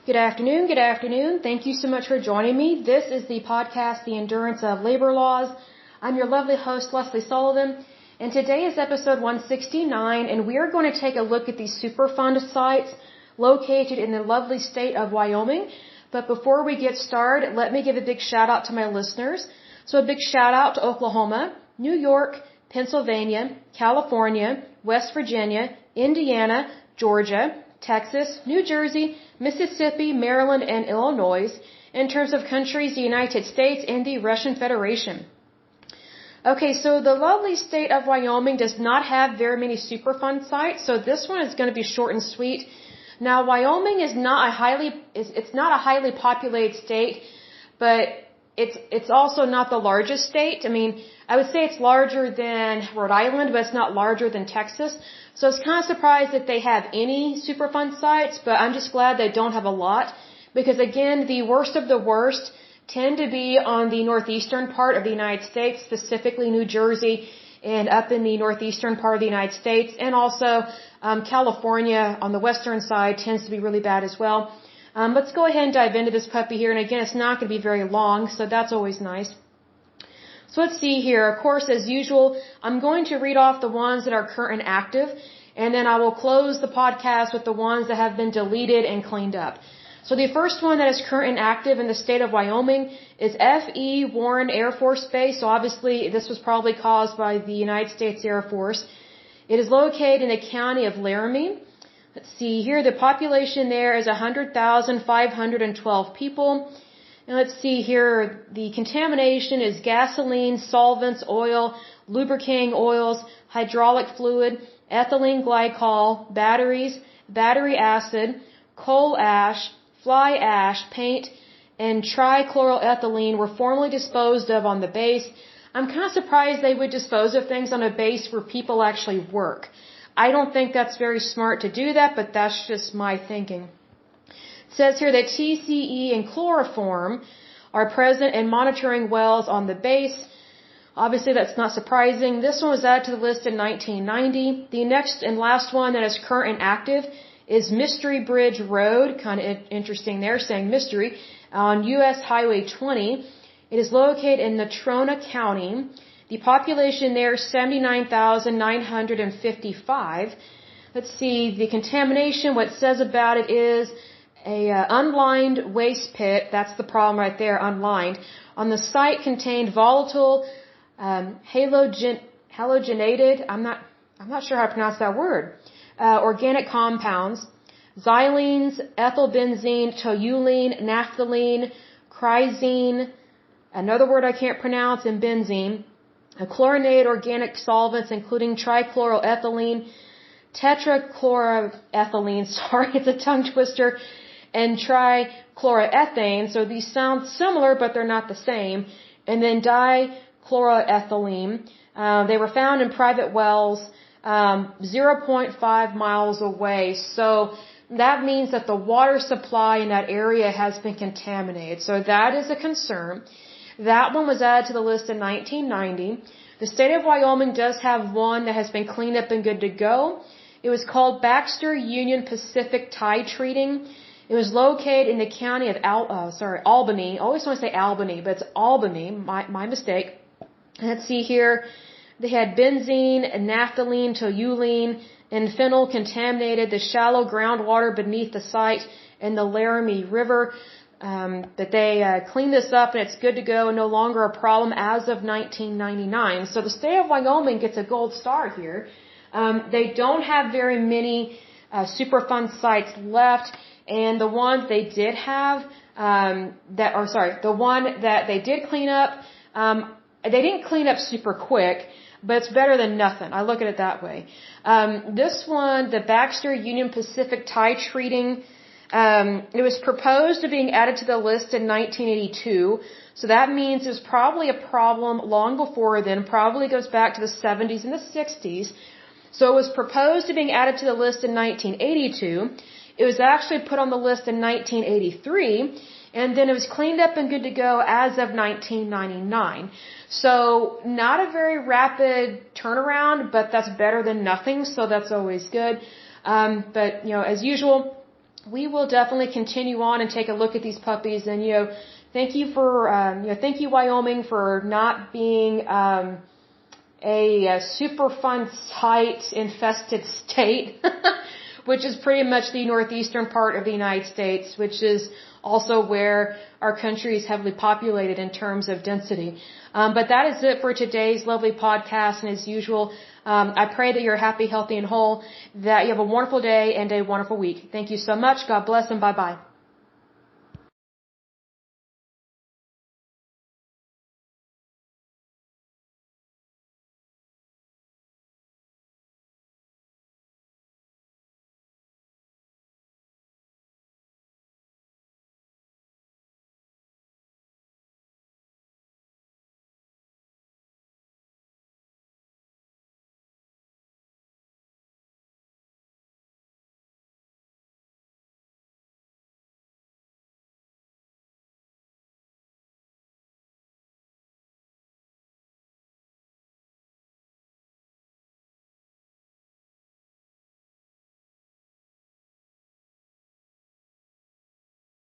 Good afternoon, good afternoon. Thank you so much for joining me. This is the podcast, The Endurance of Labor Laws. I'm your lovely host, Lesley Sullivan, and today is episode 169, and we are going to take a look at these Superfund sites located in the lovely state of Wyoming. But before we get started, let me give a big shout out to my listeners. So a big shout out to Oklahoma, New York, Pennsylvania, California, West Virginia, Indiana, Georgia, Texas, New Jersey, Mississippi, Maryland, and Illinois. In terms of countries, the United States and the Russian Federation. Okay, so the lovely state of Wyoming does not have very many Superfund sites, so this one is going to be short and sweet. Now, Wyoming is not a highly populated state, but it's also not the largest state. I mean, I would say it's larger than Rhode Island, but it's not larger than Texas. So I was kind of surprised that they have any Superfund sites, but I'm just glad they don't have a lot, because again, the worst of the worst tend to be on the northeastern part of the United States, specifically New Jersey and up in the northeastern part of the United States, and also California on the western side tends to be really bad as well. Let's go ahead and dive into this puppy here, and again, it's not going to be very long, so that's always nice. So let's see here. Of course, as usual, I'm going to read off the ones that are current and active, and then I will close the podcast with the ones that have been deleted and cleaned up. So the first one that is current and active in the state of Wyoming is F.E. Warren Air Force Base. So obviously, this was probably caused by the United States Air Force. It is located in the county of Laramie. Let's see here. The population there is 100,512 people. And let's see here, the contamination is gasoline, solvents, oil, lubricating oils, hydraulic fluid, ethylene glycol, batteries, battery acid, coal ash, fly ash, paint, and trichloroethylene were formerly disposed of on the base. I'm kind of surprised they would dispose of things on a base where people actually work. I don't think that's very smart to do that, but that's just my thinking. It says here that TCE and chloroform are present in monitoring wells on the base. Obviously, that's not surprising. This one was added to the list in 1990. The next and last one that is current and active is Mystery Bridge Road. Kind of interesting there, saying mystery, on U.S. Highway 20. It is located in Natrona County. The population there is 79,955. Let's see, the contamination, what it says about it is a unlined waste pit. That's the problem right there, unlined. On the site contained volatile halogenated, I'm not sure how to pronounce that word, organic compounds, xylenes, ethylbenzene, toluene, naphthalene, chrysene, another word I can't pronounce, and benzene, chlorinated organic solvents including trichloroethylene, tetrachloroethylene, sorry, it's a tongue twister, and trichloroethane. So these sound similar, but they're not the same. And then dichloroethylene. They were found in private wells 0.5 miles away. So that means that the water supply in that area has been contaminated. So that is a concern. That one was added to the list in 1990. The state of Wyoming does have one that has been cleaned up and good to go. It was called Baxter Union Pacific Tide Treating. It was located in the county of Albany. I always want to say Albany, but it's Albany. My mistake. Let's see here. They had benzene, naphthalene, toluene, and phenyl contaminated the shallow groundwater beneath the site in the Laramie River. That they cleaned this up and it's good to go, no longer a problem as of 1999. So the state of Wyoming gets a gold star here. They don't have very many Superfund sites left, and the ones they did have, the one that they did clean up, they didn't clean up super quick, but it's better than nothing. I look at it that way. This one, the Baxter Union Pacific Tide Treating, it was proposed to being added to the list in 1982, so that means it's probably a problem long before then, probably goes back to the 70s and the 60s. So it was proposed to being added to the list in 1982. It was actually put on the list in 1983, and then it was cleaned up and good to go as of 1999. So not a very rapid turnaround, but that's better than nothing, so that's always good. But, as usual, we will definitely continue on and take a look at these puppies. And, thank you for, thank you, Wyoming, for not being, a Superfund site infested state, which is pretty much the northeastern part of the United States, which is also where our country is heavily populated in terms of density. But that is it for today's lovely podcast. And as usual, I pray that you're happy, healthy, and whole, that you have a wonderful day and a wonderful week. Thank you so much. God bless and bye-bye.